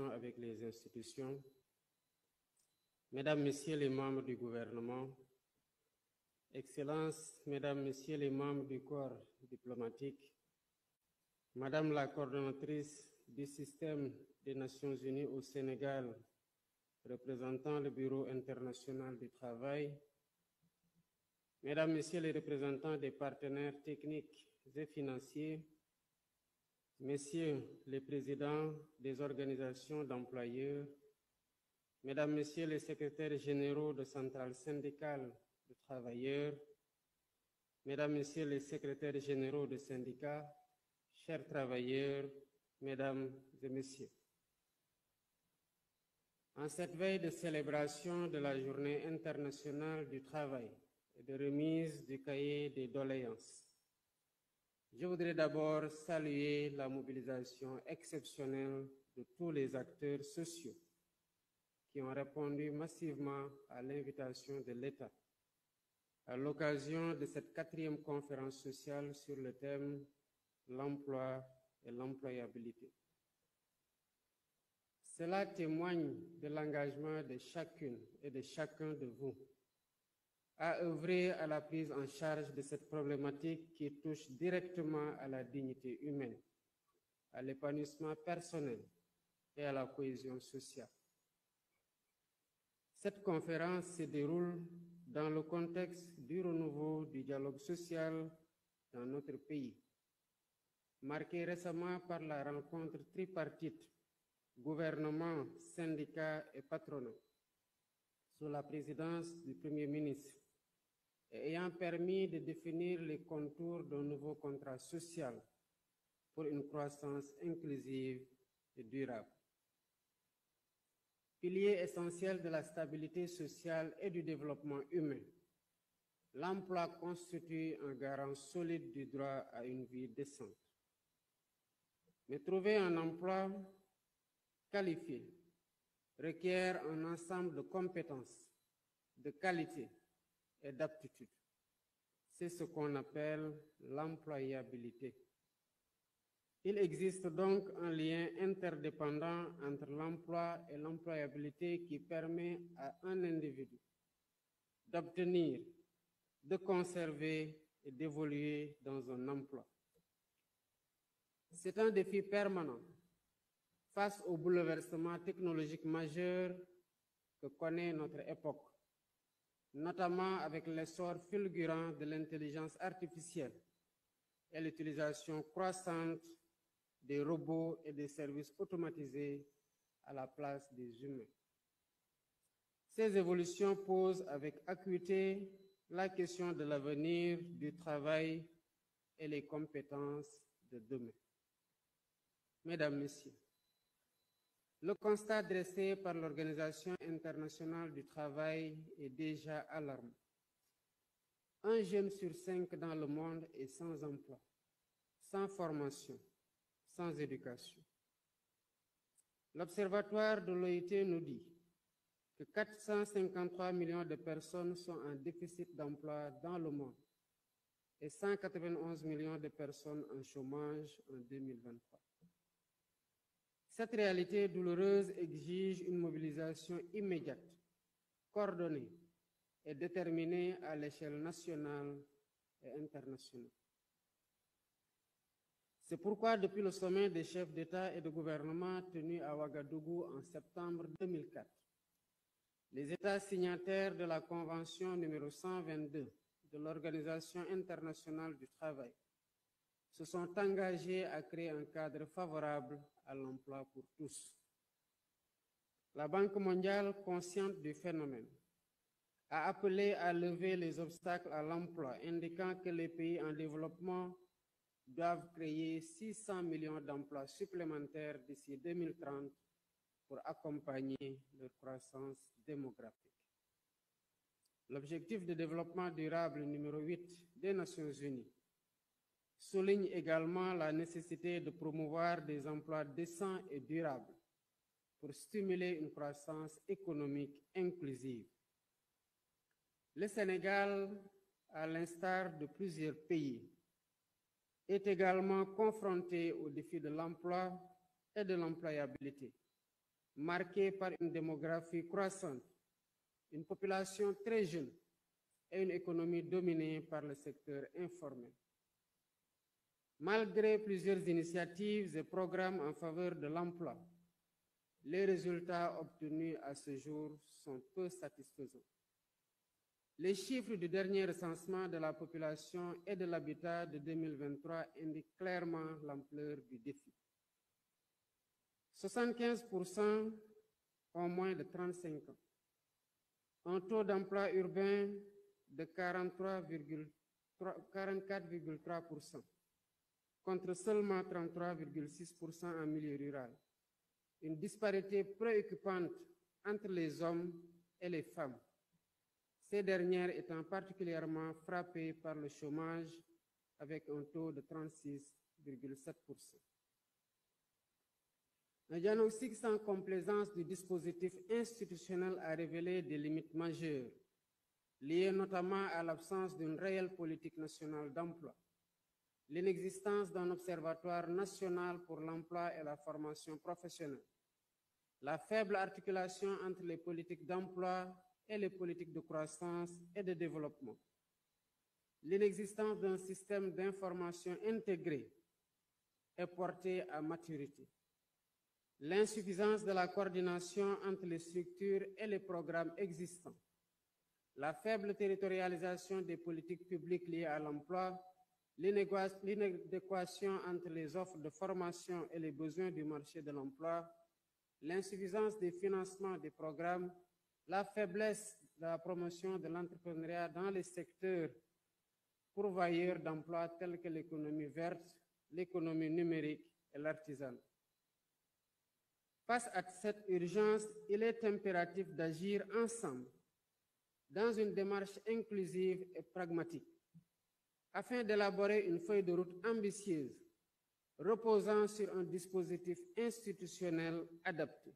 avec les institutions, Mesdames, Messieurs les membres du gouvernement, Excellences, Mesdames, Messieurs les membres du corps diplomatique, Madame la coordonnatrice du système des Nations Unies au Sénégal, représentant le Bureau international du travail, Mesdames, Messieurs les représentants des partenaires techniques et financiers, Messieurs les présidents des organisations d'employeurs, Mesdames, Messieurs les secrétaires généraux de centrales syndicales de travailleurs, Mesdames, Messieurs les secrétaires généraux de syndicats, chers travailleurs, Mesdames et Messieurs. En cette veille de célébration de la Journée internationale du travail et de remise du cahier des doléances, je voudrais d'abord saluer la mobilisation exceptionnelle de tous les acteurs sociaux qui ont répondu massivement à l'invitation de l'État à l'occasion de cette 4e conférence sociale sur le thème « L'emploi et l'employabilité ». Cela témoigne de l'engagement de chacune et de chacun de vous à œuvrer à la prise en charge de cette problématique qui touche directement à la dignité humaine, à l'épanouissement personnel et à la cohésion sociale. Cette conférence se déroule dans le contexte du renouveau du dialogue social dans notre pays, marqué récemment par la rencontre tripartite gouvernement, syndicats et patronat, sous la présidence du Premier ministre, et ayant permis de définir les contours d'un nouveau contrat social pour une croissance inclusive et durable. Pilier essentiel de la stabilité sociale et du développement humain, l'emploi constitue un garant solide du droit à une vie décente. Mais trouver un emploi qualifié requiert un ensemble de compétences, de qualités et d'aptitudes. C'est ce qu'on appelle l'employabilité. Il existe donc un lien interdépendant entre l'emploi et l'employabilité qui permet à un individu d'obtenir, de conserver et d'évoluer dans un emploi. C'est un défi permanent face aux bouleversements technologiques majeurs que connaît notre époque, notamment avec l'essor fulgurant de l'intelligence artificielle et l'utilisation croissante des robots et des services automatisés à la place des humains. Ces évolutions posent avec acuité la question de l'avenir du travail et les compétences de demain. Mesdames, Messieurs, le constat dressé par l'Organisation internationale du travail est déjà alarmant. Un jeune sur 5 dans le monde est sans emploi, sans formation, sans éducation. L'Observatoire de l'OIT nous dit que 453 millions de personnes sont en déficit d'emploi dans le monde et 191 millions de personnes en chômage en 2023. Cette réalité douloureuse exige une mobilisation immédiate, coordonnée et déterminée à l'échelle nationale et internationale. C'est pourquoi, depuis le sommet des chefs d'État et de gouvernement tenu à Ouagadougou en septembre 2004, les États signataires de la Convention numéro 122 de l'Organisation internationale du travail se sont engagés à créer un cadre favorable à l'emploi pour tous. La Banque mondiale, consciente du phénomène, a appelé à lever les obstacles à l'emploi, indiquant que les pays en développement doivent créer 600 millions d'emplois supplémentaires d'ici 2030 pour accompagner leur croissance démographique. L'objectif de développement durable numéro 8 des Nations Unies souligne également la nécessité de promouvoir des emplois décents et durables pour stimuler une croissance économique inclusive. Le Sénégal, à l'instar de plusieurs pays, est également confronté au défi de l'emploi et de l'employabilité, marquée par une démographie croissante, une population très jeune et une économie dominée par le secteur informel. Malgré plusieurs initiatives et programmes en faveur de l'emploi, les résultats obtenus à ce jour sont peu satisfaisants. Les chiffres du dernier recensement de la population et de l'habitat de 2023 indiquent clairement l'ampleur du défi. 75% ont moins de 35 ans. Un taux d'emploi urbain de 44,3%, contre seulement 33,6% en milieu rural. Une disparité préoccupante entre les hommes et les femmes, ces dernières étant particulièrement frappées par le chômage avec un taux de 36,7%. Un diagnostic sans complaisance du dispositif institutionnel a révélé des limites majeures, liées notamment à l'absence d'une réelle politique nationale d'emploi, l'inexistence d'un observatoire national pour l'emploi et la formation professionnelle, la faible articulation entre les politiques d'emploi et les politiques de croissance et de développement, l'inexistence d'un système d'information intégré et porté à maturité, l'insuffisance de la coordination entre les structures et les programmes existants, la faible territorialisation des politiques publiques liées à l'emploi, l'inadéquation entre les offres de formation et les besoins du marché de l'emploi, l'insuffisance des financements des programmes, la faiblesse de la promotion de l'entrepreneuriat dans les secteurs pourvoyeurs d'emplois tels que l'économie verte, l'économie numérique et l'artisanat. Face à cette urgence, il est impératif d'agir ensemble dans une démarche inclusive et pragmatique afin d'élaborer une feuille de route ambitieuse reposant sur un dispositif institutionnel adapté.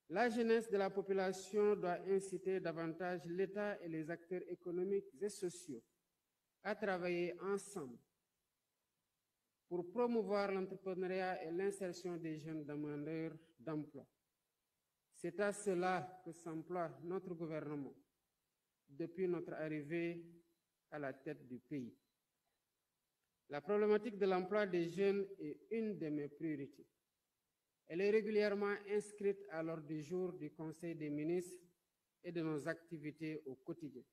La jeunesse de la population doit inciter davantage l'État et les acteurs économiques et sociaux à travailler ensemble pour promouvoir l'entrepreneuriat et l'insertion des jeunes demandeurs d'emploi. C'est à cela que s'emploie notre gouvernement depuis notre arrivée à la tête du pays. La problématique de l'emploi des jeunes est une de mes priorités. Elle est régulièrement inscrite à l'ordre du jour du Conseil des ministres et de nos activités au quotidien.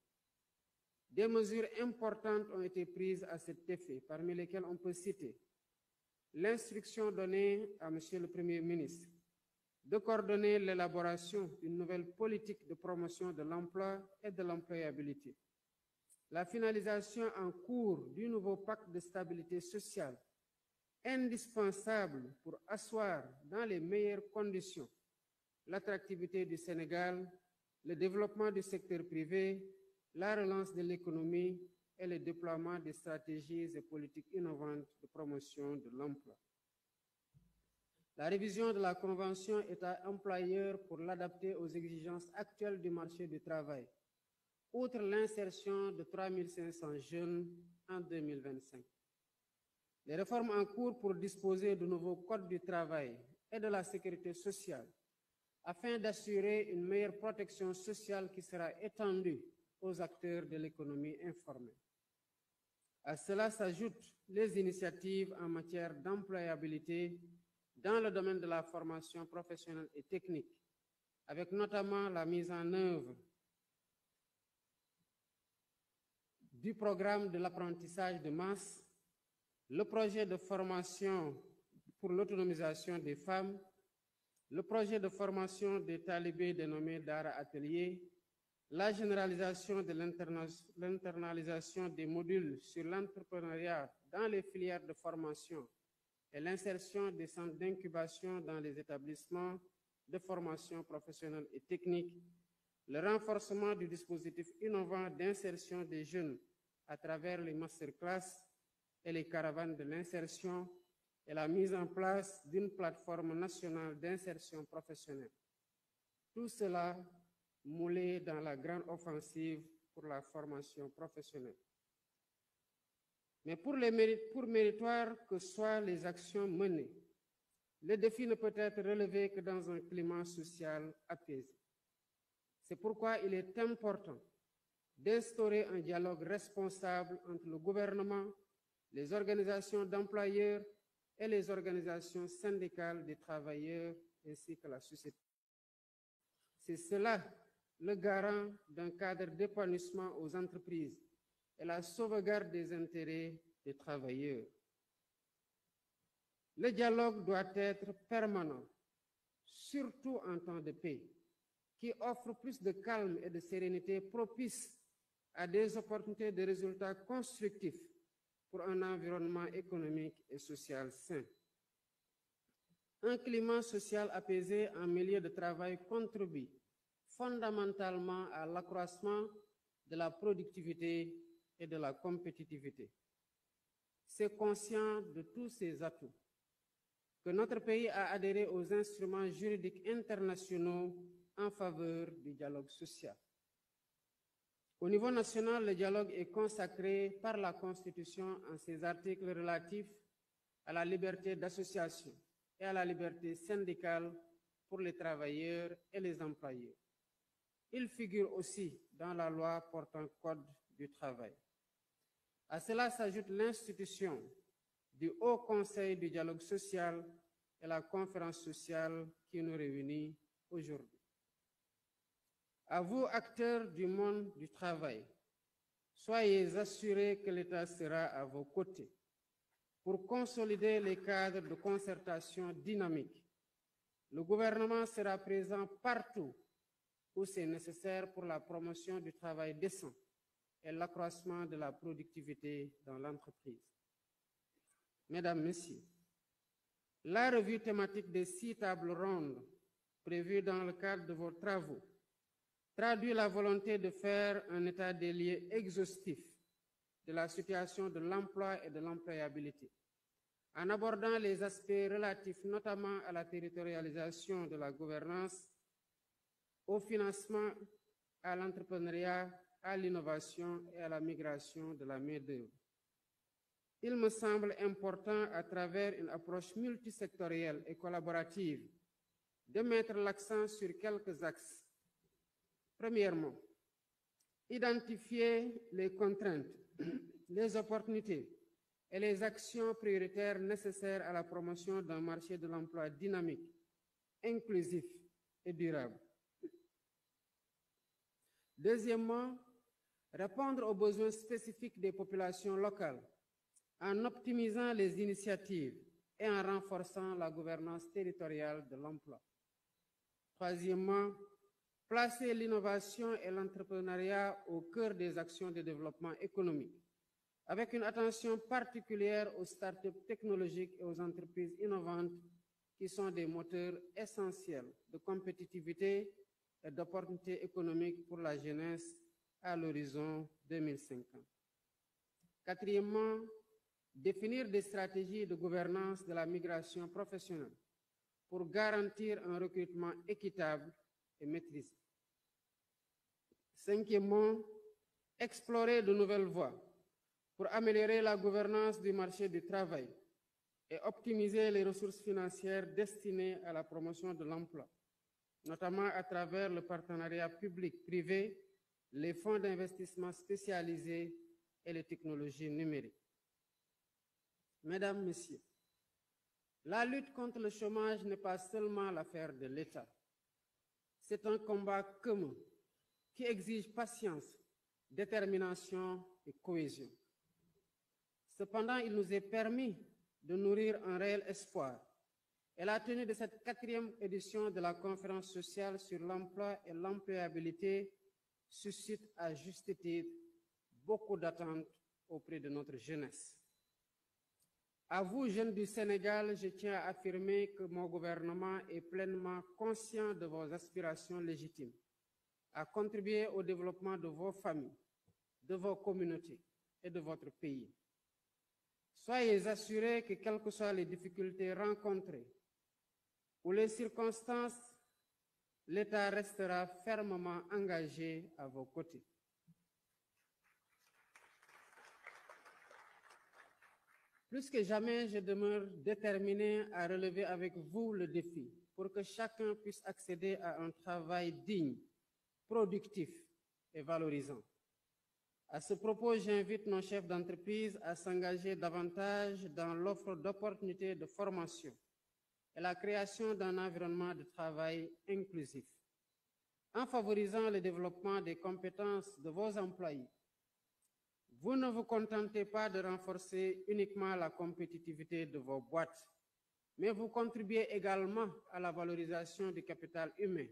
Des mesures importantes ont été prises à cet effet, parmi lesquelles on peut citer l'instruction donnée à M. le Premier ministre de coordonner l'élaboration d'une nouvelle politique de promotion de l'emploi et de l'employabilité, la finalisation en cours du nouveau pacte de stabilité sociale, indispensable pour asseoir dans les meilleures conditions l'attractivité du Sénégal, le développement du secteur privé, la relance de l'économie et le déploiement des stratégies et politiques innovantes de promotion de l'emploi. La révision de la Convention État-employeur pour l'adapter aux exigences actuelles du marché du travail, outre l'insertion de 3 500 jeunes en 2025. Les réformes en cours pour disposer du nouveau Code du travail et de la sécurité sociale, afin d'assurer une meilleure protection sociale qui sera étendue aux acteurs de l'économie informelle. À cela s'ajoutent les initiatives en matière d'employabilité dans le domaine de la formation professionnelle et technique, avec notamment la mise en œuvre du programme de l'apprentissage de masse, le projet de formation pour l'autonomisation des femmes, le projet de formation des talibés dénommé Dara Atelier, la généralisation de l'internalisation des modules sur l'entrepreneuriat dans les filières de formation et l'insertion des centres d'incubation dans les établissements de formation professionnelle et technique, le renforcement du dispositif innovant d'insertion des jeunes à travers les masterclass et les caravanes de l'insertion et la mise en place d'une plateforme nationale d'insertion professionnelle. Tout cela moulé dans la grande offensive pour la formation professionnelle. Mais pour méritoire que soient les actions menées, le défi ne peut être relevé que dans un climat social apaisé. C'est pourquoi il est important d'instaurer un dialogue responsable entre le gouvernement, les organisations d'employeurs et les organisations syndicales des travailleurs ainsi que la société. C'est cela le garant d'un cadre d'épanouissement aux entreprises et la sauvegarde des intérêts des travailleurs. Le dialogue doit être permanent, surtout en temps de paix, qui offre plus de calme et de sérénité propice à des opportunités de résultats constructifs pour un environnement économique et social sain. Un climat social apaisé en milieu de travail contribue fondamentalement à l'accroissement de la productivité et de la compétitivité. C'est conscient de tous ces atouts que notre pays a adhéré aux instruments juridiques internationaux en faveur du dialogue social. Au niveau national, le dialogue est consacré par la Constitution en ses articles relatifs à la liberté d'association et à la liberté syndicale pour les travailleurs et les employeurs. Il figure aussi dans la loi portant Code du travail. À cela s'ajoute l'institution du Haut Conseil du dialogue social et la conférence sociale qui nous réunit aujourd'hui. À vous, acteurs du monde du travail, soyez assurés que l'État sera à vos côtés pour consolider les cadres de concertation dynamiques. Le gouvernement sera présent partout où c'est nécessaire pour la promotion du travail décent et l'accroissement de la productivité dans l'entreprise. Mesdames, Messieurs, la revue thématique des 6 tables rondes prévues dans le cadre de vos travaux traduit la volonté de faire un état des lieux exhaustif de la situation de l'emploi et de l'employabilité, en abordant les aspects relatifs notamment à la territorialisation de la gouvernance, au financement, à l'entrepreneuriat, à l'innovation et à la migration de la main-d'œuvre. Il me semble important, à travers une approche multisectorielle et collaborative, de mettre l'accent sur quelques axes. Premièrement, identifier les contraintes, les opportunités et les actions prioritaires nécessaires à la promotion d'un marché de l'emploi dynamique, inclusif et durable. Deuxièmement, répondre aux besoins spécifiques des populations locales en optimisant les initiatives et en renforçant la gouvernance territoriale de l'emploi. Troisièmement, placer l'innovation et l'entrepreneuriat au cœur des actions de développement économique, avec une attention particulière aux startups technologiques et aux entreprises innovantes qui sont des moteurs essentiels de compétitivité et d'opportunités économiques pour la jeunesse à l'horizon 2050. Quatrièmement, définir des stratégies de gouvernance de la migration professionnelle pour garantir un recrutement équitable et maîtrisé. Cinquièmement, explorer de nouvelles voies pour améliorer la gouvernance du marché du travail et optimiser les ressources financières destinées à la promotion de l'emploi, notamment à travers le partenariat public-privé, les fonds d'investissement spécialisés et les technologies numériques. Mesdames, Messieurs, la lutte contre le chômage n'est pas seulement l'affaire de l'État. C'est un combat commun qui exige patience, détermination et cohésion. Cependant, il nous est permis de nourrir un réel espoir. Et la tenue de cette 4e édition de la conférence sociale sur l'emploi et l'employabilité suscite à juste titre beaucoup d'attentes auprès de notre jeunesse. À vous, jeunes du Sénégal, je tiens à affirmer que mon gouvernement est pleinement conscient de vos aspirations légitimes à contribuer au développement de vos familles, de vos communautés et de votre pays. Soyez assurés que, quelles que soient les difficultés rencontrées ou les circonstances, l'État restera fermement engagé à vos côtés. Plus que jamais, je demeure déterminé à relever avec vous le défi pour que chacun puisse accéder à un travail digne, productif et valorisant. À ce propos, j'invite nos chefs d'entreprise à s'engager davantage dans l'offre d'opportunités de formation et la création d'un environnement de travail inclusif. En favorisant le développement des compétences de vos employés, vous ne vous contentez pas de renforcer uniquement la compétitivité de vos boîtes, mais vous contribuez également à la valorisation du capital humain,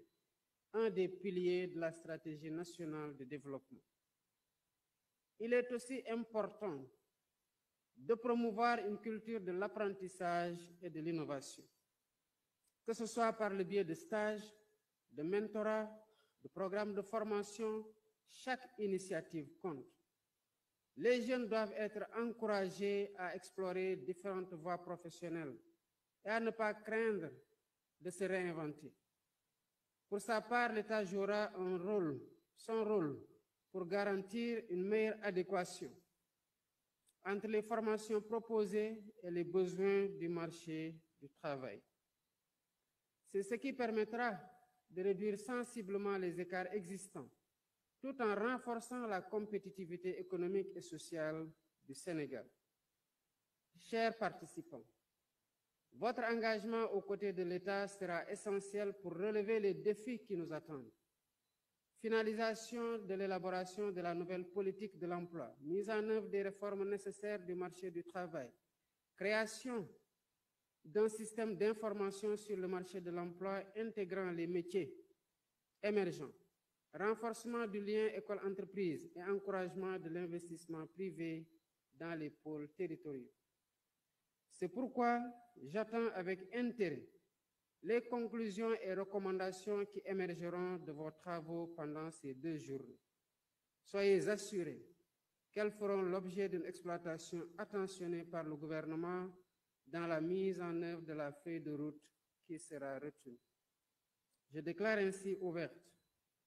un des piliers de la stratégie nationale de développement. Il est aussi important de promouvoir une culture de l'apprentissage et de l'innovation, que ce soit par le biais de stages, de mentorat, de programmes de formation. Chaque initiative compte. Les jeunes doivent être encouragés à explorer différentes voies professionnelles et à ne pas craindre de se réinventer. Pour sa part, l'État jouera son rôle pour garantir une meilleure adéquation entre les formations proposées et les besoins du marché du travail. C'est ce qui permettra de réduire sensiblement les écarts existants, tout en renforçant la compétitivité économique et sociale du Sénégal. Chers participants, votre engagement aux côtés de l'État sera essentiel pour relever les défis qui nous attendent. Finalisation de l'élaboration de la nouvelle politique de l'emploi, mise en œuvre des réformes nécessaires du marché du travail, création d'un système d'information sur le marché de l'emploi intégrant les métiers émergents, renforcement du lien école-entreprise et encouragement de l'investissement privé dans les pôles territoriaux. C'est pourquoi j'attends avec intérêt les conclusions et recommandations qui émergeront de vos travaux pendant ces 2 journées. Soyez assurés qu'elles feront l'objet d'une exploitation attentionnée par le gouvernement dans la mise en œuvre de la feuille de route qui sera retenue. Je déclare ainsi ouverte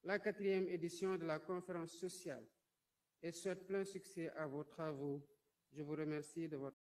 la 4e édition de la conférence sociale et souhaite plein succès à vos travaux. Je vous remercie de votre